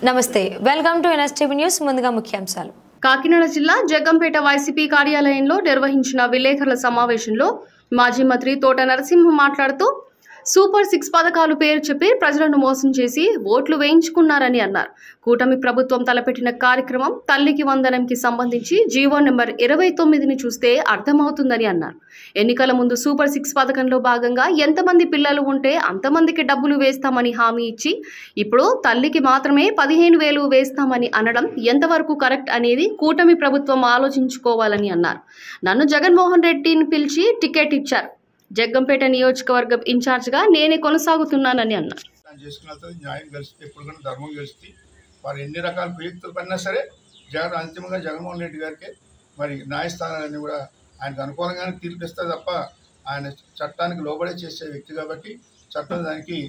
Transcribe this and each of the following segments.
నమస్తే, welcome to NSTV news. ముందుగా ముఖ్యాంశాలు. కాకినాడ జిల్లా జగ్గంపేట వైసీపీ కార్యాలయంలో నిర్వహించిన విలేకరుల సమావేశంలో మాజీ మంత్రి తోట నరసింహ మాట్లాడుతూ సూపర్ 6 పథకాలు పేరు చెప్పి ప్రజలను మోసం చేసి ఓట్లు వేయించుకున్నారని అన్నారు. కూటమి ప్రభుత్వం తలపెట్టిన కార్యక్రమం తల్లికి వందనంకి సంబంధించి జీవో నెంబర్ 29ని చూస్తే అర్థమవుతుందని అన్నారు. ఎన్నికల ముందు సూపర్ 6 పథకంలో భాగంగా ఎంతమంది పిల్లలు ఉంటే అంతమందికి డబ్బులు వేస్తామని హామీ ఇచ్చి ఇప్పుడు తల్లికి మాత్రమే 15,000 వేస్తామని అనడం ఎంతవరకు కరెక్ట్ అనేది కూటమి ప్రభుత్వం ఆలోచించుకోవాలని అన్నారు. నన్ను జగన్మోహన్ రెడ్డిని పిలిచి టికెట్ ఇచ్చారు. జగ్గంపేట నియోజకవర్గం ఇన్ఛార్జ్గా నేనే కొనసాగుతున్నానని అన్నారు. న్యాయం గెలుస్తుంది, ఎప్పుడు కూడా ధర్మం గెలుస్తుంది. వారు ఎన్ని రకాల కుయుక్తులు పడినా సరే అంతిమంగా జగన్మోహన్ రెడ్డి గారికి మరి న్యాయస్థానాలన్నీ కూడా ఆయనకు అనుకూలంగానే తీర్పిస్తారు తప్ప ఆయన చట్టానికి లోబడే చేసే వ్యక్తి కాబట్టి చట్టం దానికి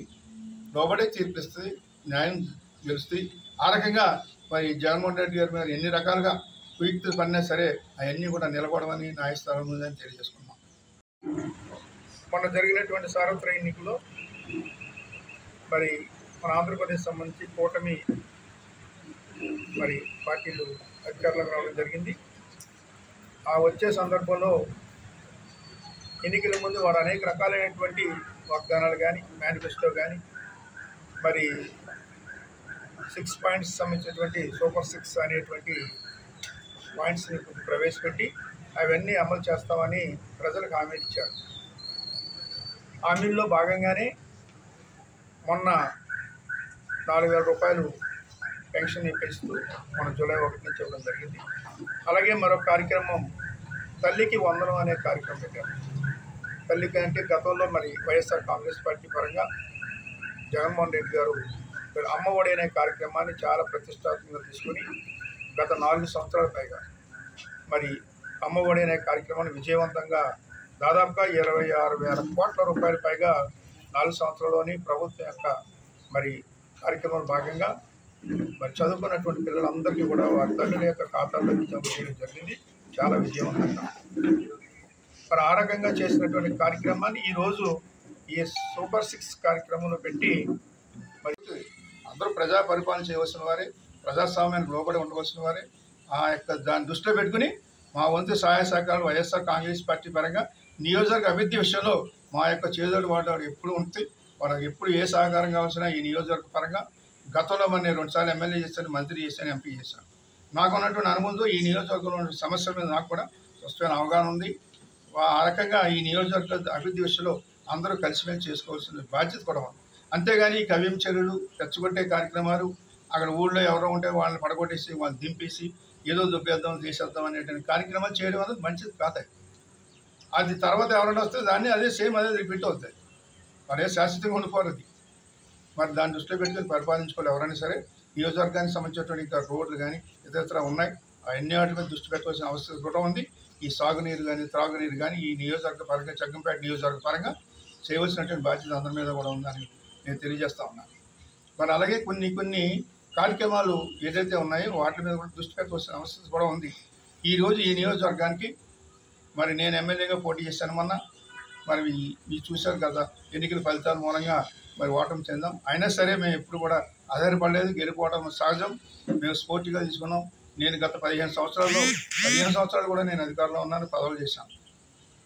లోబడే తీర్పిస్తుంది, న్యాయం గెలుస్తుంది. ఆ రకంగా మరి జగన్మోహన్ రెడ్డి గారి మీద ఎన్ని రకాలుగా కుయుక్తులు పడినా సరే అవన్నీ కూడా నిలబడమని న్యాయస్థానం ఉందని తెలియజేసుకున్నాం. మొన్న జరిగినటువంటి సార్వత్రిక ఎన్నికల్లో మరి మన ఆంధ్రప్రదేశ్ సంబంధించి కూటమి మరి పార్టీలు అధికారంలోకి రావడం జరిగింది. ఆ వచ్చే సందర్భంలో ఎన్నికల ముందు వారు అనేక రకాలైనటువంటి వాగ్దానాలు కానీ మేనిఫెస్టో కానీ మరి 6 పాయింట్స్ సంబంధించినటువంటి సూపర్ 6 అనేటువంటి పాయింట్స్ని ప్రవేశపెట్టి అవన్నీ అమలు చేస్తామని ప్రజలకు హామీ ఇచ్చారు. హామీల్లో భాగంగానే మొన్న 4,000 రూపాయలు పెన్షన్ పెంచుతూ మన జూలై 1 నుంచి ఇవ్వడం జరిగింది. అలాగే మరొక కార్యక్రమం తల్లికి వందనం అనే కార్యక్రమం పెట్టారు. తల్లికి అంటే గతంలో మరి వైఎస్ఆర్ కాంగ్రెస్ పార్టీ పరంగా జగన్మోహన్ రెడ్డి గారు అమ్మ ఒడి అనే కార్యక్రమాన్ని చాలా ప్రతిష్టాత్మకంగా తీసుకుని గత 4 సంవత్సరాల పైగా మరి అమ్మ ఒడి అనే కార్యక్రమాన్ని విజయవంతంగా దాదాపుగా 26,000 కోట్ల రూపాయల పైగా 4 సంవత్సరాల్లోని ప్రభుత్వం యొక్క మరి కార్యక్రమంలో భాగంగా మరి చదువుకున్నటువంటి పిల్లలందరికీ కూడా వారి తల్లుల యొక్క ఖాతాల్లోకి జమ చేయడం జరిగింది చాలా విజయవంతంగా. మరి ఆ రకంగా చేసినటువంటి కార్యక్రమాన్ని ఈరోజు ఈ సూపర్ 6 కార్యక్రమంలో పెట్టి మరి అందరూ ప్రజా పరిపాలన చేయవలసిన వారే, ప్రజాస్వామ్యానికి లోబడి ఉండవలసిన వారే. ఆ యొక్క దాన్ని దృష్టిలో పెట్టుకుని మా వంతు సహాయ సహకారాలు వైఎస్ఆర్ కాంగ్రెస్ పార్టీ పరంగా నియోజకవర్గ అభివృద్ధి విషయంలో మా యొక్క చేదోడు వాడు ఎప్పుడు ఉంటుంది. వాళ్ళకి ఎప్పుడు ఏ సహకారం కావాల్సినా ఈ నియోజకవర్గ పరంగా గతంలో మరి నేను 2 సార్లు ఎమ్మెల్యే చేశాను, మంత్రి చేశాను, ఎంపీ చేశాను. నాకు ఉన్నటువంటి అనుభవంతో ఈ నియోజకవర్గంలో ఉన్న సమస్యల మీద నాకు కూడా స్పష్టమైన అవగాహన ఉంది. ఆ రకంగా ఈ నియోజకవర్గ అభివృద్ధి విషయంలో అందరూ కలిసిమెలిసి చేసుకోవాల్సిన బాధ్యత కూడా ఉంది. అంతేగాని ఈ కవ్యం చర్యలు, రెచ్చగొట్టే కార్యక్రమాలు, అక్కడ ఊళ్ళో ఎవరో ఉంటే వాళ్ళని పడగొట్టేసి వాళ్ళని దింపేసి ఏదో దుబ్బేద్దాం చేసేద్దాం అనేటువంటి కార్యక్రమాలు చేయడం అనేది మంచిది కాదు. అది తర్వాత ఎవరైనా వస్తే దాన్ని అదే సేమ్ అదే రిపీట్ అవుతాయి. మరే శాశ్వతంగా ఉండిపోరు. మరి దాన్ని దృష్టిలో పెట్టుకుని పరిపాలించుకోవాలి ఎవరైనా సరే. నియోజకవర్గానికి సంబంధించినటువంటి ఇంకా రోడ్లు కానీ ఇతరత్ర ఉన్నాయి, అవన్నీ వాటి మీద దృష్టి పెట్టవలసిన అవసరం కూడా ఉంది. ఈ సాగునీరు కానీ త్రాగునీరు కానీ ఈ నియోజకవర్గ పరంగా జగ్గంపేట నియోజకవర్గ పరంగా చేయవలసినటువంటి బాధ్యత అందరి మీద కూడా ఉందని నేను తెలియజేస్తా ఉన్నాను. మరి అలాగే కొన్ని కార్యక్రమాలు ఏదైతే ఉన్నాయో వాటి మీద కూడా దృష్టి పెట్టవలసిన అవసరం కూడా ఉంది. ఈరోజు ఈ నియోజకవర్గానికి మరి నేను ఎమ్మెల్యేగా పోటీ చేశాను మొన్న. మరి మీరు చూశారు కదా, ఎన్నికల ఫలితాల మూలంగా మరి ఓటమి చెందాం. అయినా సరే మేము ఎప్పుడు కూడా ఆధారపడలేదు. గెలిపోవడం సహజం, మేము స్పోర్టివ్గా తీసుకున్నాం. నేను గత 15 సంవత్సరాలు కూడా నేను అధికారంలో ఉన్నాను, పదవులు చేశాను.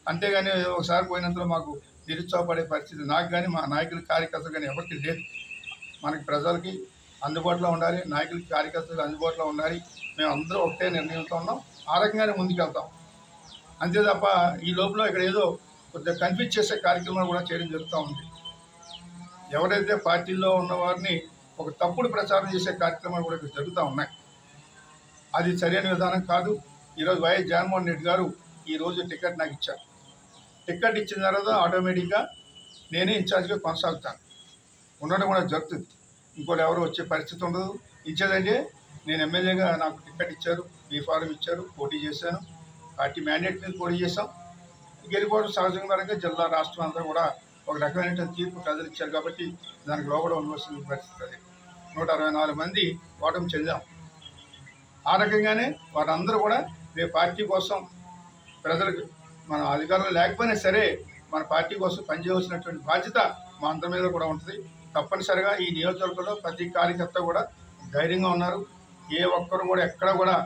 అంతేగాని ఒకసారి పోయినంతలో మాకు నిరుత్సాహపడే పరిస్థితి నాకు కానీ మా నాయకుల కార్యకర్తలు కానీ ఎవరికి లేదు. మనకి ప్రజలకి అందుబాటులో ఉండాలి, నాయకులకి కార్యకర్తలకు అందుబాటులో ఉండాలి. మేము అందరూ ఒకటే నిర్ణయంతో ఉన్నాం. ఆ రకంగానే ముందుకెళ్తాం. అంతే తప్ప ఈ లోపల ఇక్కడ ఏదో కొద్దిగా కన్ఫ్యూజ్ చేసే కార్యక్రమాలు కూడా చేయడం జరుగుతూ ఉంది. ఎవరైతే పార్టీల్లో ఉన్నవారిని ఒక తప్పుడు ప్రచారం చేసే కార్యక్రమాలు కూడా ఇక్కడ జరుగుతూ ఉన్నాయి. అది సరైన విధానం కాదు. ఈరోజు వైఎస్ జగన్మోహన్ రెడ్డి గారు ఈరోజు టికెట్ నాకు ఇచ్చారు. టికెట్ ఇచ్చిన తర్వాత ఆటోమేటిక్గా నేనే ఇన్ఛార్జ్గా కొనసాగుతాను, ఉండడం కూడా జరుగుతుంది. ఇంకోటి ఎవరు వచ్చే పరిస్థితి ఉండదు. ఇచ్చేదంటే నేను ఎమ్మెల్యేగా నాకు టికెట్ ఇచ్చారు, బీ ఫారం ఇచ్చారు, పోటీ చేశాను, పార్టీ మ్యాండేట్ మీద పోటీ చేశాం. గెలిపోవడం సహజంగా పరంగా జిల్లా రాష్ట్రం అంతా కూడా ఒక రకమైన తీర్పు ప్రజలు ఇచ్చారు కాబట్టి దానికి లోపల ఉండవలసిన పరిస్థితి. అది 164 మంది ఓటమి చెందాం. ఆ రకంగానే వారందరూ కూడా రేపు పార్టీ కోసం ప్రజలకు మన అధికారంలో లేకపోయినా సరే మన పార్టీ కోసం పనిచేయవలసినటువంటి బాధ్యత మా అందరి మీద కూడా ఉంటుంది. తప్పనిసరిగా ఈ నియోజకవర్గంలో ప్రతి కార్యకర్త కూడా ధైర్యంగా ఉన్నారు. ఏ ఒక్కరు కూడా ఎక్కడ కూడా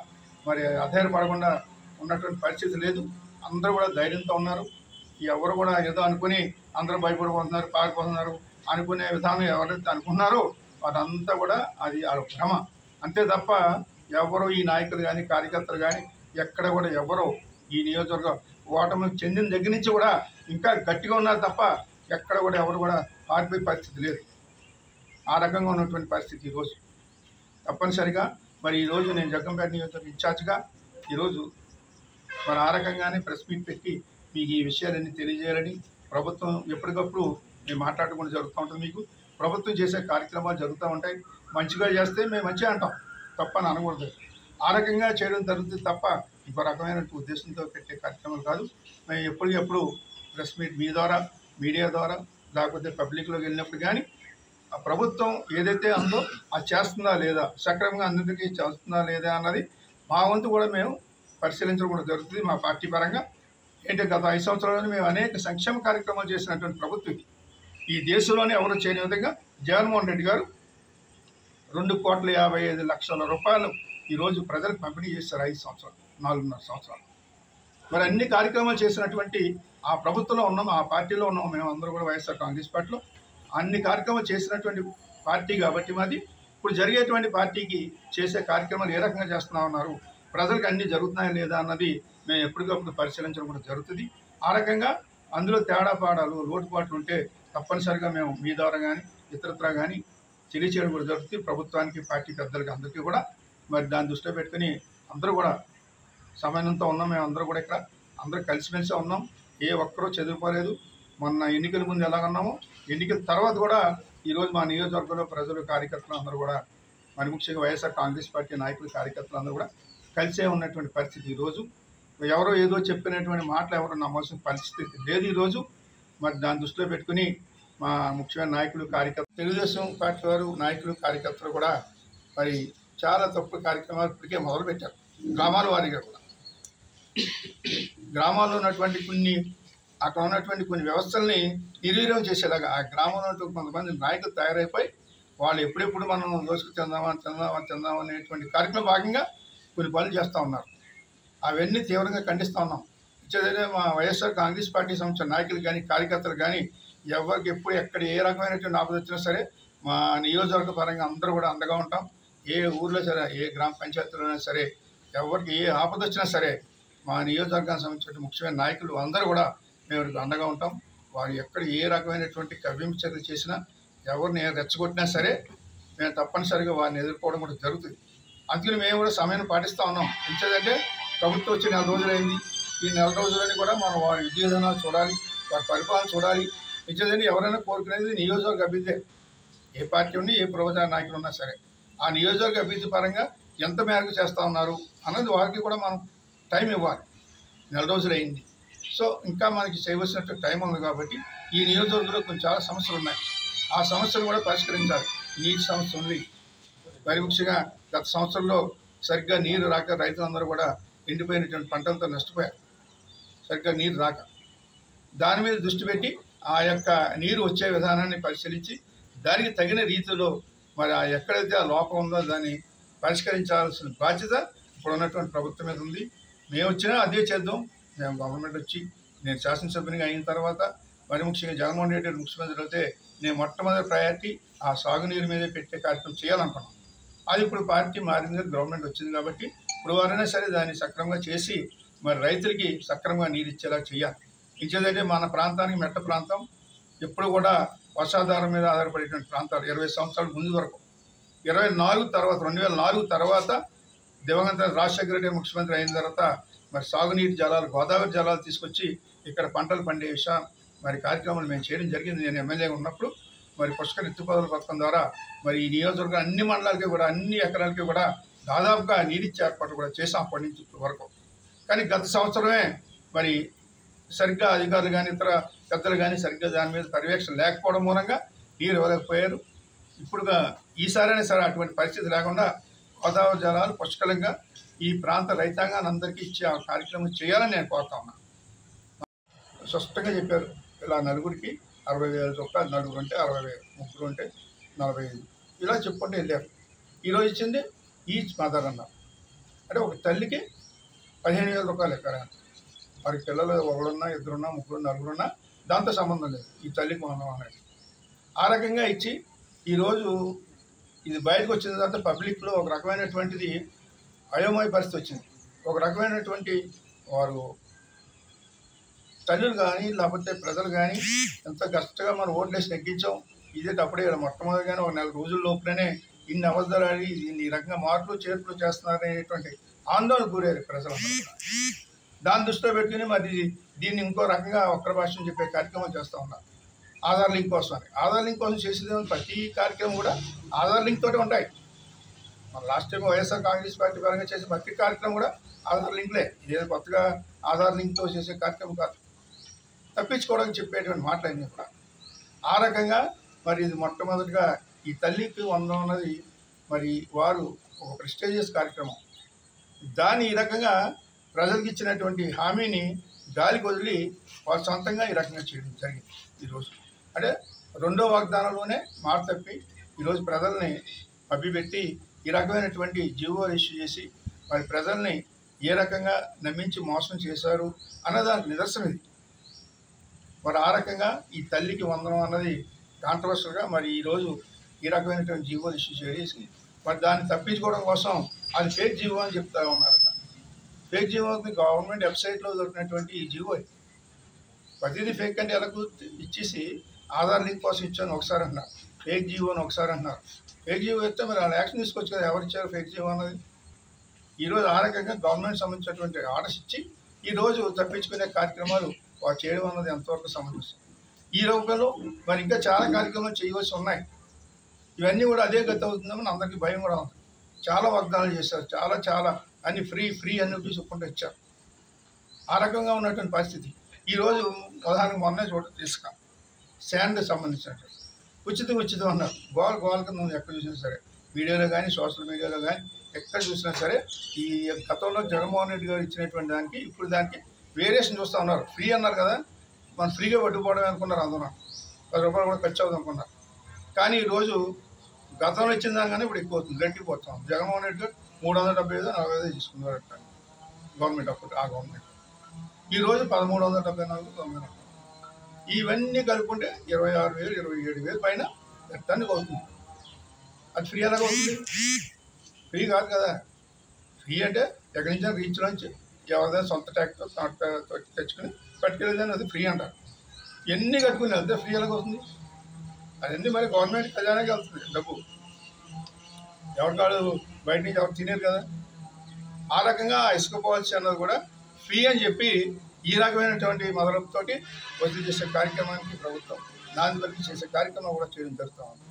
మరి అధైర్యపడకుండా ఉన్నటువంటి పరిస్థితి లేదు. అందరూ కూడా ధైర్యంతో ఉన్నారు. ఎవరు కూడా ఏదో అనుకుని అందరూ భయపడిపోతున్నారు, పారిపోతున్నారు అనుకునే విధానం ఎవరైతే అనుకున్నారో వారంతా కూడా అది ఆ భ్రమ అంతే తప్ప ఎవరు ఈ నాయకులు కానీ కార్యకర్తలు కానీ ఎక్కడ కూడా ఎవరు ఈ నియోజకవర్గ ఓటమి చెందిన దగ్గర నుంచి కూడా ఇంకా గట్టిగా ఉన్నారు తప్ప ఎక్కడ కూడా ఎవరు కూడా పారిపోయే పరిస్థితి లేదు. ఆ రకంగా ఉన్నటువంటి పరిస్థితి ఈరోజు తప్పనిసరిగా మరి ఈరోజు నేను జగ్గంపేట నియోజకవర్గ ఇన్ఛార్జ్గా ఈరోజు మరి ఆ రకంగానే ప్రెస్ మీట్ పెట్టి మీకు ఈ విషయాలన్నీ తెలియజేయాలని ప్రభుత్వం ఎప్పటికప్పుడు మేము మాట్లాడుకుంటూ జరుగుతూ ఉంటుంది. మీకు ప్రభుత్వం చేసే కార్యక్రమాలు జరుగుతూ ఉంటాయి. మంచిగా చేస్తే మేము మంచిగా అంటాం, తప్పని అనకూడదు. ఆ రకంగా చేయడం జరుగుతుంది తప్ప ఇంకో రకమైన ఉద్దేశంతో పెట్టే కార్యక్రమాలు కాదు. మేము ఎప్పటికెప్పుడు ప్రెస్ మీట్ మీ ద్వారా, మీడియా ద్వారా, లేకపోతే పబ్లిక్లోకి వెళ్ళినప్పుడు కానీ ఆ ప్రభుత్వం ఏదైతే ఉందో అది చేస్తుందా లేదా, సక్రమంగా అందరికీ చేస్తుందా లేదా అన్నది మా వంతు కూడా మేము పరిశీలించడం కూడా జరుగుతుంది. మా పార్టీ పరంగా ఏంటంటే గత 5 సంవత్సరాల్లో మేము అనేక సంక్షేమ కార్యక్రమాలు చేసినటువంటి ప్రభుత్వం ఈ దేశంలోనే ఎవరు చేయని విధంగా జగన్మోహన్ రెడ్డి గారు 2,55,00,00,000 రూపాయలు ఈరోజు ప్రజలకు పంపిణీ చేశారు. 5 సంవత్సరాలు, 4.5 సంవత్సరాలు. మరి అన్ని కార్యక్రమాలు చేసినటువంటి ఆ ప్రభుత్వంలో ఉన్నాం, ఆ పార్టీలో ఉన్నాం. మేము అందరూ కూడా వైఎస్ఆర్ కాంగ్రెస్ పార్టీలో అన్ని కార్యక్రమాలు చేసినటువంటి పార్టీ కాబట్టి మాది ఇప్పుడు జరిగేటువంటి పార్టీకి చేసే కార్యక్రమాలు ఏ రకంగా చేస్తున్నా ఉన్నారు, ప్రజలకు అన్నీ జరుగుతున్నాయా లేదా అన్నది మేము ఎప్పటికప్పుడు పరిశీలించడం కూడా జరుగుతుంది. ఆ రకంగా అందులో తేడా పాడాలు, లోటుపాట్లు ఉంటే తప్పనిసరిగా మేము మీ ద్వారా కానీ ఇతరత్రా కానీ తెలియచేయడం కూడా జరుగుతుంది. ప్రభుత్వానికి, పార్టీ పెద్దలకి అందరికీ కూడా మరి దాన్ని దృష్టిలో పెట్టుకుని అందరూ కూడా సమన్వయంతో ఉన్నాం. మేము అందరూ కూడా ఇక్కడ అందరూ కలిసిమెలిసి ఉన్నాం. ఏ ఒక్కరూ చదువుకోలేదు. మొన్న ఎన్నికల ముందు ఎలాగన్నామో ఎన్నికల తర్వాత కూడా ఈరోజు మా నియోజకవర్గంలో ప్రజలు, కార్యకర్తలు అందరూ కూడా మరి ముఖ్యంగా వైఎస్ఆర్ కాంగ్రెస్ పార్టీ నాయకులు, కార్యకర్తలు అందరూ కూడా కలిసే ఉన్నటువంటి పరిస్థితి. ఈరోజు ఎవరో ఏదో చెప్పినటువంటి మాటలు ఎవరు నమ్మాల్సిన పరిస్థితి లేదు ఈరోజు. మరి దాన్ని దృష్టిలో పెట్టుకుని మా ముఖ్యమైన నాయకులు, కార్యకర్తలు, తెలుగుదేశం పార్టీ వారు నాయకులు, కార్యకర్తలు కూడా మరి చాలా తప్పుడు కార్యక్రమాలు ఇప్పటికే మొదలుపెట్టారు. గ్రామాల వారీగా కూడా గ్రామాల్లో ఉన్నటువంటి అక్కడ ఉన్నటువంటి కొన్ని వ్యవస్థల్ని నిర్వీర్యం చేసేలాగా ఆ గ్రామంలో కొంతమంది నాయకులు తయారైపోయి వాళ్ళు ఎప్పుడెప్పుడు మనం దోసుకు తిందామా అనేటువంటి కార్యక్రమం భాగంగా కొన్ని పనులు చేస్తూ ఉన్నారు. అవన్నీ తీవ్రంగా ఖండిస్తూ ఉన్నాం. ఇచ్చేదైతే మా వైఎస్ఆర్ కాంగ్రెస్ పార్టీ సంబంధించిన నాయకులు కానీ, కార్యకర్తలు కానీ ఎవరికి ఎప్పుడు ఎక్కడ ఏ రకమైనటువంటి ఆపద వచ్చినా సరే మా నియోజకవర్గ పరంగా అందరూ కూడా అండగా ఉంటాం. ఏ ఊర్లో సరే, ఏ గ్రామ పంచాయతీలోనే సరే, ఎవరికి ఏ ఆపద వచ్చినా సరే మా నియోజకవర్గానికి సంబంధించిన ముఖ్యమైన నాయకులు అందరూ కూడా మేము అండగా ఉంటాం. వారు ఎక్కడ ఏ రకమైనటువంటి కవ్వింపు చర్యలు చేసినా, ఎవరిని రెచ్చగొట్టినా సరే మేము తప్పనిసరిగా వారిని ఎదుర్కోవడం కూడా జరుగుతుంది. అందుకని మేము కూడా సమయాన్ని పాటిస్తూ ఉన్నాం. ఎంచేదంటే ప్రభుత్వం వచ్చి 4 రోజులైంది. ఈ 4 రోజులని కూడా మనం వారి విధి విధానాలు చూడాలి, వారి పరిపాలన చూడాలి. ఎంచేదంటే ఎవరైనా కోరుకునేది నియోజకవర్గ అభివృద్ధి. ఏ పార్టీ ఉన్నా, ఏ ప్రభుత్వ నాయకులు ఉన్నా సరే ఆ నియోజకవర్గ అభివృద్ధి పరంగా ఎంత మేరకు చేస్తూ ఉన్నారు అన్నది వారికి కూడా మనం టైం ఇవ్వాలి. 4 రోజులైంది. సో ఇంకా మనకి చేయవలసినట్టు టైం ఉంది కాబట్టి ఈ నియోజకవర్గంలో కొన్ని చాలా సమస్యలు ఉన్నాయి. ఆ సమస్యలు కూడా పరిష్కరించాలి. నీటి సమస్య ఉంది. మరి ముఖ్యంగా గత సంవత్సరంలో సరిగ్గా నీరు రాక రైతులందరూ కూడా ఎండిపోయినటువంటి పంటలతో నష్టపోయారు. సరిగ్గా నీరు రాక దాని మీద దృష్టి పెట్టి ఆ యొక్క నీరు వచ్చే విధానాన్ని పరిశీలించి దానికి తగిన రీతిలో మరి ఎక్కడైతే ఆ లోపం ఉందో దాన్ని పరిష్కరించాల్సిన బాధ్యత ఇప్పుడు ఉన్నటువంటి ప్రభుత్వం మీద ఉంది. మేము వచ్చినా అదే చేద్దాం. మేము గవర్నమెంట్ వచ్చి నేను శాసనసభ్యునిగా అయిన తర్వాత మరి ముఖ్యంగా జగన్మోహన్ రెడ్డి గారు ముఖ్యమంత్రి అయితే నేను మొట్టమొదటి ప్రయారిటీ ఆ సాగునీరు మీదే పెట్టే కార్యక్రమం చేయాలనుకున్నాం. అది ఇప్పుడు పార్టీ మారింది, గవర్నమెంట్ వచ్చింది కాబట్టి ఇప్పుడు వారైనా సరే దాన్ని సక్రమంగా చేసి మరి రైతులకి సక్రమంగా నీరు ఇచ్చేలా చేయాలి. ఇచ్చేదంటే మన ప్రాంతానికి మెట్ట ప్రాంతం ఎప్పుడు కూడా వర్షాధారం మీద ఆధారపడేటువంటి ప్రాంతాలు 20 సంవత్సరాల ముందు వరకు 2004 తర్వాత దివంగత రాజశేఖర రెడ్డి ముఖ్యమంత్రి అయిన తర్వాత మరి సాగునీటి జలాలు, గోదావరి జలాలు తీసుకొచ్చి ఇక్కడ పంటలు పండే విషయం మరి కార్యక్రమాలు మేము చేయడం జరిగింది. నేను ఎమ్మెల్యేగా ఉన్నప్పుడు మరి పుష్కర ఎత్తిపోతల పథకం ద్వారా మరి ఈ నియోజకవర్గం అన్ని మండలాలకి కూడా, అన్ని ఎకరాలకి కూడా దాదాపుగా నీరిచ్చే ఏర్పాటు కూడా చేసాం అప్పటి నుంచి ఇప్పటి వరకు. కానీ గత సంవత్సరమే మరి సరిగ్గా అధికారులు కానీ ఇతర పెద్దలు కానీ సరిగ్గా దాని మీద పర్యవేక్షణ లేకపోవడం మూలంగా నీరు ఇవ్వలేకపోయారు. ఇప్పుడుగా ఈసారైనా సరే అటువంటి పరిస్థితి లేకుండా గోదావరి జలాలు పుష్కలంగా ఈ ప్రాంత రైతాంగాన్ని అందరికీ ఇచ్చే ఆ కార్యక్రమం చేయాలని నేను కోరుతా ఉన్నాను. స్పష్టంగా చెప్పారు, ఇలా నలుగురికి 60,000 రూపాయలు, నలుగురు అంటే 60,000, ముగ్గురు అంటే 45,000 ఇలా చెప్పుకుంటూ వెళ్ళారు. ఈరోజు ఇచ్చింది ఈచ్ మదర్ అన్నారు. అంటే ఒక తల్లికి 15,000 రూపాయలు ఎక్కడ వారికి పిల్లలు ఒకరున్నా, ఇద్దరున్నా, ముగ్గురు, నలుగురున్నా దాంతో సంబంధం లేదు. ఈ తల్లికి మనం అనేది ఆ రకంగా ఇచ్చి ఈరోజు ఇది బయటకు వచ్చిన తర్వాత పబ్లిక్లో ఒక రకమైనటువంటిది అయోమయ పరిస్థితి వచ్చింది. ఒక రకమైనటువంటి వారు తల్లులు కానీ లేకపోతే ప్రజలు కానీ ఎంత కష్టంగా మనం ఓట్లేసి నెగ్గించాం. ఇదే అప్పుడే మొట్టమొదటిగానే ఒక నెల రోజుల లోపునే ఇన్ని అబద్ధాలు ఈ రకంగా మార్పులు చేర్పులు చేస్తున్నారనేటువంటి ఆందోళన గురయ్యారు ప్రజలందరూ. దాన్ని దృష్టిలో పెట్టుకుని మరి దీన్ని ఇంకో రకంగా ఒక్కరి భాషను చెప్పే కార్యక్రమం చేస్తూ ఉన్నారు. ఆధార్ లింక్ కోసం అని. ఆధార్ లింక్ కోసం చేసేది ప్రతి కార్యక్రమం కూడా ఆధార్ లింక్ తోటి ఉంటాయి. మన last time YSR Congress party పరంగా చేసే ప్రతి కార్యక్రమం కూడా ఆధార్ లింక్లే. ఇదేదో కొత్తగా ఆధార్ లింక్తో చేసే కార్యక్రమం కాదు. తప్పించుకోవడానికి చెప్పేటువంటి మాటలన్నీ కూడా ఆ రకంగా మరి ఇది మొట్టమొదటిగా ఈ తల్లికి వందనం అన్నది మరి వారు ఒక ప్రెస్టీజియస్ కార్యక్రమం. దాన్ని ఈ రకంగా ప్రజలకు ఇచ్చినటువంటి హామీని గాలికి వదిలి వారు సొంతంగా ఈ రకంగా చేయడం జరిగింది. ఈరోజు అంటే రెండో వాగ్దానంలోనే మాట తప్పి ఈరోజు ప్రజల్ని మభ్యపెట్టి ఈ రకమైనటువంటి జీవో ఇష్యూ చేసి మరి ప్రజల్ని ఏ రకంగా నమ్మించి మోసం చేశారు అన్నదానికి నిదర్శనం ఇది. మరి ఆ రకంగా ఈ తల్లికి వందనం అన్నది కాంట్రవర్షియల్గా మరి ఈరోజు ఈ రకమైనటువంటి జీవో ఇష్యూ చేసి మరి దాన్ని తప్పించుకోవడం కోసం అది ఫేక్ జీవో అని చెప్తా ఉన్నారు. ఫేక్ జీవోకి గవర్నమెంట్ వెబ్సైట్లో దొరికినటువంటి ఈ జీవో ప్రతిదీ ఫేక్ అంటే ఎలా ఇచ్చేసి ఆధార్ లింక్ కోసం ఇచ్చాను ఒకసారి అంటున్నారు, ఫేక్ జీవో అని ఒకసారి అంటున్నారు. ఫేక్ జీవో ఇస్తే మరి వాళ్ళు యాక్షన్ తీసుకోవచ్చు కదా, ఎవరు ఇచ్చారు ఫేక్ జీవో అన్నది. ఈరోజు ఆ రకంగా గవర్నమెంట్ సంబంధించినటువంటి ఆర్డర్స్ ఇచ్చి ఈరోజు తప్పించుకునే కార్యక్రమాలు వారు చేయడం అన్నది ఎంతవరకు సంబంధిస్తుంది. ఈ రూపంలో మరి ఇంకా చాలా కార్యక్రమాలు చేయవలసి ఉన్నాయి. ఇవన్నీ కూడా అదే గతి అవుతుందని అందరికీ భయం కూడా ఉంది. చాలా వాగ్దానాలు చేశారు, చాలా అన్ని ఫ్రీ అన్ని చెప్పుకుంటూ ఇచ్చారు. ఆ రకంగా ఉన్నటువంటి పరిస్థితి ఈరోజు ఉదాహరణకు మొన్నే తీసుకా శాండ్ సంబంధించినట్టు ఉచితం అన్నారు. గోల కింద నువ్వు ఎక్కడ చూసినా సరే, మీడియాలో కానీ సోషల్ మీడియాలో కానీ ఎక్కడ చూసినా సరే ఈ గతంలో జగన్మోహన్ రెడ్డి గారు ఇచ్చినటువంటి దానికి ఇప్పుడు దానికి వేరియేషన్ చూస్తూ ఉన్నారు. ఫ్రీ అన్నారు కదా, మనం ఫ్రీగా పట్టుకుపోవడం అనుకున్నారు. అందరూ 10 రూపాయలు కూడా ఖర్చు అవుతుంది అనుకున్నారు. కానీ ఈరోజు గతంలో ఇచ్చిన దానికన్నా ఇప్పుడు ఎక్కువ అవుతుంది, గట్టిపోతాం. జగన్మోహన్ రెడ్డి గారు 375 45 తీసుకున్నారు అంట గవర్నమెంట్ అప్పుడు. ఆ గవర్నమెంట్ ఈరోజు 1374 గవర్నమెంట్. ఇవన్నీ కలుపుకుంటే 26,000 27,000 పైన టన్నుకు అవుతుంది. అది ఫ్రీ ఎలాగ అవుతుంది? ఫ్రీ కాదు కదా. ఫ్రీ అంటే ఎక్కడి నుంచి రీచ్ నుంచి ఎవరిదైనా సొంత ట్యాక్స్తో తెచ్చుకుని పట్టుకెళ్ళేదని అది ఫ్రీ అంటారు. ఎన్ని కట్టుకుని వెళ్తే ఫ్రీ ఎలాగ అవుతుంది? అదన్నీ మరి గవర్నమెంట్ ఖజానాకి వెళ్తుంది డబ్బు. ఎవరికాడు బయట నుంచి ఎవరు తినేరు కదా. ఆ రకంగా ఇసుక పాలసీ అన్నది కూడా ఫ్రీ అని చెప్పి ఈ రకమైనటువంటి మొదలతోటి వసూలు చేసే కార్యక్రమానికి ప్రభుత్వం దాని బట్టి చేసే కార్యక్రమం కూడా చేయడం జరుగుతూ ఉంది.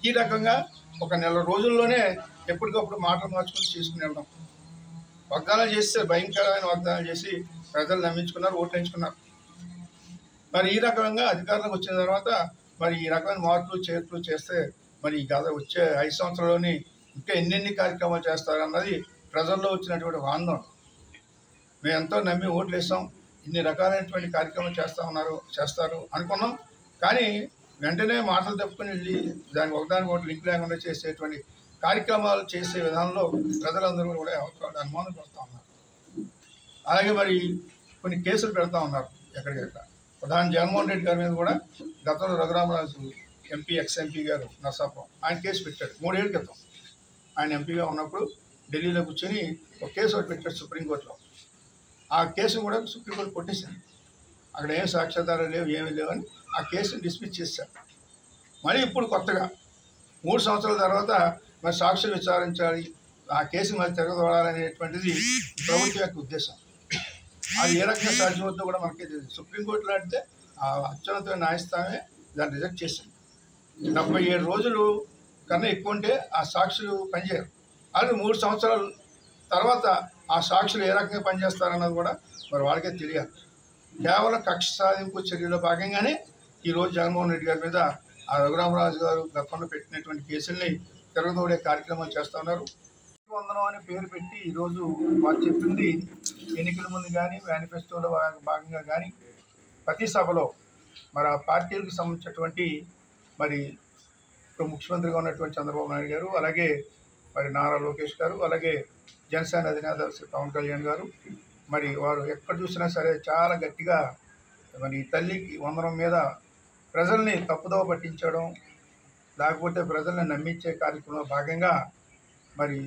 ఈ రకంగా ఒక నెల రోజుల్లోనే ఎప్పటికప్పుడు మాటలు మార్చుకుని తీసుకుని వెళ్ళడం. వాగ్దానాలు చేస్తే భయంకరమైన వాగ్దానాలు చేసి ప్రజలు నమ్మించుకున్నారు, ఓట్లు వేయించుకున్నారు. మరి ఈ రకంగా అధికారంలోకి వచ్చిన తర్వాత మరి ఈ రకమైన మార్పులు చేర్పులు చేస్తే మరి గత వచ్చే 5 సంవత్సరాల్లోని ఇంకా ఎన్నెన్ని కార్యక్రమాలు చేస్తారన్నది ప్రజల్లో వచ్చినటువంటి ఆందోళన. మేము ఎంతో నమ్మి ఓట్లు వేస్తాం, ఇన్ని రకాలైనటువంటి కార్యక్రమాలు చేస్తారు అనుకున్నాం. కానీ వెంటనే మాటలు తప్పుకుని వెళ్ళి దానికి ఒకదానికి లింక్ లేకుండా చేసేటువంటి కార్యక్రమాలు చేసే విధానంలో ప్రజలందరూ కూడా అనుమానం పడుతూ ఉన్నారు. అలాగే మరి కొన్ని కేసులు పెడతా ఉన్నారు ఎక్కడికెక్కడ. ప్రధాని జగన్మోహన్ రెడ్డి గారి మీద కూడా గతంలో రఘురామరాజు ఎంపీ ఎక్స్-ఎంపీ గారు నర్సాపురం ఆయన కేసు పెట్టాడు 3 ఏళ్ల క్రితం. ఆయన ఎంపీగా ఉన్నప్పుడు ఢిల్లీలో కూర్చొని ఒక కేసు ఒకటి పెట్టాడు సుప్రీంకోర్టులో. ఆ కేసును కూడా సుప్రీంకోర్టు కొట్టేశారు. అక్కడ ఏం సాక్ష్యాధారాలు లేవు, ఏమీ లేవు అని ఆ కేసును డిస్మిస్ చేశారు. మళ్ళీ ఇప్పుడు కొత్తగా 3 సంవత్సరాల తర్వాత మరి సాక్షులు విచారించాలి, ఆ కేసు మళ్ళీ తిరగదోడాలనేటువంటిది ప్రభుత్వం యొక్క ఉద్దేశం. అది ఏ రకంగా సాధ్యమవుతుందో కూడా మనకే తెలియదు. సుప్రీంకోర్టులో అంటే ఆ అత్యున్నత న్యాయస్థానమే దాన్ని రిజెక్ట్ చేసింది. 77 రోజులు కన్నా ఎక్కువ ఉంటే ఆ సాక్షులు పనిచేయరు. అలాగే 3 సంవత్సరాల తర్వాత ఆ సాక్షులు ఏ రకంగా పనిచేస్తారన్నది కూడా మరి వాళ్ళకే తెలియాలి. కేవలం కక్ష సాధింపు చర్యలో భాగంగానే ఈరోజు జగన్మోహన్ రెడ్డి గారి మీద ఆ రఘురామరాజు గారు గతంలో పెట్టినటువంటి కేసుల్ని తిరగదోడే కార్యక్రమాలు చేస్తూ ఉన్నారు. వందనం అని పేరు పెట్టి ఈరోజు వాళ్ళు చెప్పింది ఎన్నికల ముందు కానీ మేనిఫెస్టోలో భాగంగా కానీ ప్రతి సభలో మరి ఆ పార్టీలకు సంబంధించినటువంటి మరి ఇప్పుడు ముఖ్యమంత్రిగా ఉన్నటువంటి చంద్రబాబు నాయుడు గారు, అలాగే మరి నారా లోకేష్ గారు, అలాగే జనసేన అధినేత శ్రీ పవన్ కళ్యాణ్ గారు, మరి వారు ఎక్కడ చూసినా సరే చాలా గట్టిగా మరి తల్లికి వందనం మీద ప్రజల్ని తప్పుదోవ పట్టించడం, లేకపోతే ప్రజల్ని నమ్మించే కార్యక్రమంలో భాగంగా మరి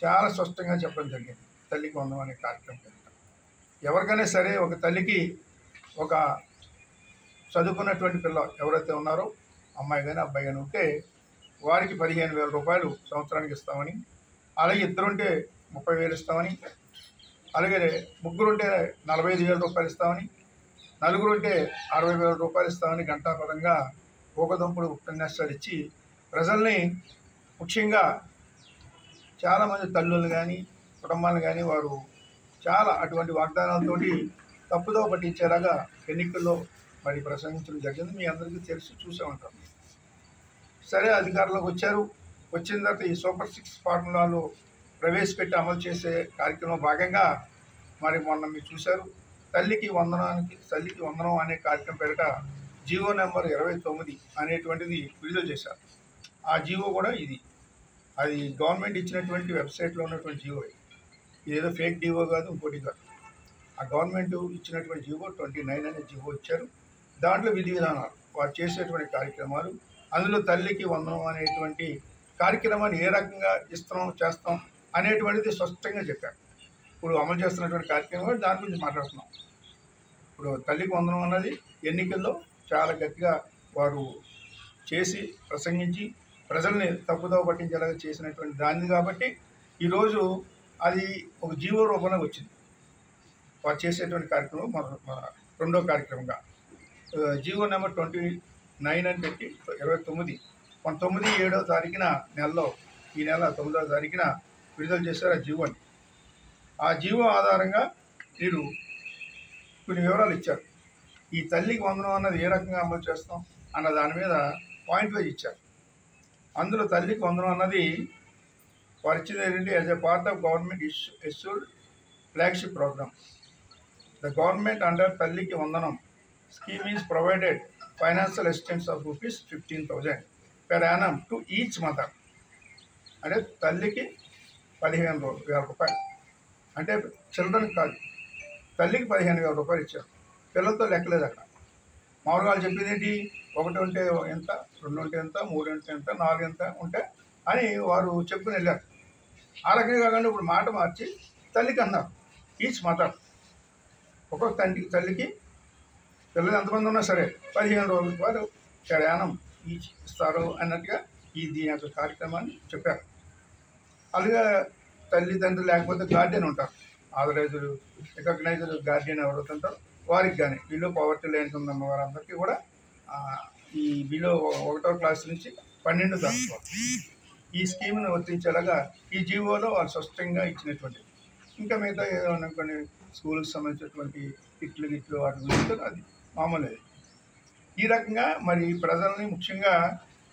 చాలా స్పష్టంగా చెప్పడం జరిగింది. తల్లికి వందనం అనే కార్యక్రమం ఎవరికైనా సరే ఒక తల్లికి ఒక చదువుకున్నటువంటి పిల్ల ఎవరైతే ఉన్నారో అమ్మాయి కానీ అబ్బాయి కానీ ఉంటే వారికి 15,000 రూపాయలు సంవత్సరానికి ఇస్తామని, అలాగే ఇద్దరుంటే 30,000 ఇస్తామని, అలాగే ముగ్గురుంటే 45,000 రూపాయలు ఇస్తామని, నలుగురుంటే 60,000 రూపాయలు ఇస్తామని గంటాపరంగా ఊకదంపుడు ఉపన్యాసాలు ఇచ్చి ప్రజల్ని, ముఖ్యంగా చాలామంది తల్లులు కానీ కుటుంబాలను కానీ వారు చాలా అటువంటి వాగ్దానాలతోటి తప్పుదోవ పట్టించేలాగా ఎన్నికల్లో మరి ప్రసంగించడం జరిగింది. మీ అందరికీ తెలిసి చూసే ఉంటాం. సరే అధికారంలోకి వచ్చారు. వచ్చిన తర్వాత ఈ సూపర్ 6 ఫార్ములాలు ప్రవేశపెట్టి అమలు చేసే కార్యక్రమం భాగంగా మరి మొన్న మీరు చూశారు, తల్లికి వందనం అనే కార్యక్రమం పేరిట జీవో నెంబర్ 29 అనేటువంటిది విడుదల చేశారు. ఆ జీవో కూడా ఇది, అది గవర్నమెంట్ ఇచ్చినటువంటి వెబ్సైట్లో ఉన్నటువంటి జీవో. ఇదేదో ఫేక్ జీవో కాదు, ఇంకోటి కాదు. ఆ గవర్నమెంట్ ఇచ్చినటువంటి జీవో 29 అనే జీవో ఇచ్చారు. దాంట్లో విధి విధానాలు, వారు చేసేటువంటి కార్యక్రమాలు, అందులో తల్లికి వందనం అనేటువంటి కార్యక్రమాన్ని ఏ రకంగా చేస్తాం అనేటువంటిది స్పష్టంగా చెప్పారు. ఇప్పుడు అమలు చేస్తున్నటువంటి కార్యక్రమం దాని గురించి మాట్లాడుతున్నాం. ఇప్పుడు తల్లికి వందనం అన్నది ఎన్నికల్లో చాలా గట్టిగా వారు చేసి ప్రసంగించి ప్రజల్ని తప్పుదోవ పట్టించేలాగా చేసినటువంటి దాన్ని కాబట్టి ఈరోజు అది ఒక జీవో రూపంలో వచ్చింది. వారు చేసేటువంటి కార్యక్రమం మన రెండో కార్యక్రమంగా జీవో నెంబర్ 29 అని పెట్టి 29 7వ తారీఖున ఈ నెల 9వ తారీఖున విడుదల చేశారు ఆ జీవోని. ఆ జీవో ఆధారంగా మీరు కొన్ని వివరాలు ఇచ్చారు. ఈ తల్లికి వందనం అన్నది ఏ రకంగా అమలు చేస్తాం అన్న దాని మీద పాయింట్ వైజ్ ఇచ్చారు. అందులో తల్లికి వందనం అన్నది వారు ఇచ్చింది ఏంటంటే, as a part of government issued flagship programme the government under Thalliki Vandanam scheme is provided financial assistance of rupees 15,000 per annum to each mother. అంటే తల్లికి 15,000 రూపాయలు, అంటే చిల్డ్రన్ కాదు, తల్లికి 15,000 రూపాయలు ఇచ్చారు. పిల్లలతో లెక్కలేదు అక్కడ. మామూలుగా వాళ్ళు చెప్పింది ఏంటి, 1 ఉంటే ఎంత, 2 ఉంటే ఎంత, 3 ఉంటే ఎంత, 4 ఎంత ఉంటే అని వారు చెప్పుకుని వెళ్ళారు. ఆ రకంగా కాకుండా ఇప్పుడు మాట మార్చి తల్లికి అన్నారు. ఈచ్ మదర్, ఒక్కొక్క తల్లికి పిల్లలు ఎంతమంది ఉన్నా సరే 15,000 రూపాయలు ప్రయాణం ఇస్తారు అన్నట్టుగా దీని యొక్క కార్యక్రమాన్ని చెప్పారు. అలాగే తల్లిదండ్రులు లేకపోతే గార్డియన్ ఉంటారు, ఆథరైజ్డ్ రికగ్నైజ్డ్ గార్డియన్ ఎవరైతుంటారో వారికి కానీ, బిలో పవర్టీ లైన్ ఉన్న వారందరికీ కూడా ఈ బిలో 1వ క్లాస్ నుంచి 12వ తరగతి ఈ స్కీమ్ను వర్తించేలాగా ఈ జీవోలో వాళ్ళు స్పష్టంగా ఇచ్చినటువంటిది. ఇంకా మిగతా ఏమైనా కొన్ని స్కూల్కి సంబంధించినటువంటి గిట్లు వాటి గురించి అది మామూలు. ఈ రకంగా మరి ప్రజల్ని, ముఖ్యంగా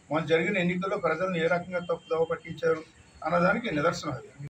మన జరిగిన ఎన్నికల్లో ప్రజలను ఏ రకంగా తప్పుదోవ పట్టించారు అన్నదానికి నిదర్శనం అది.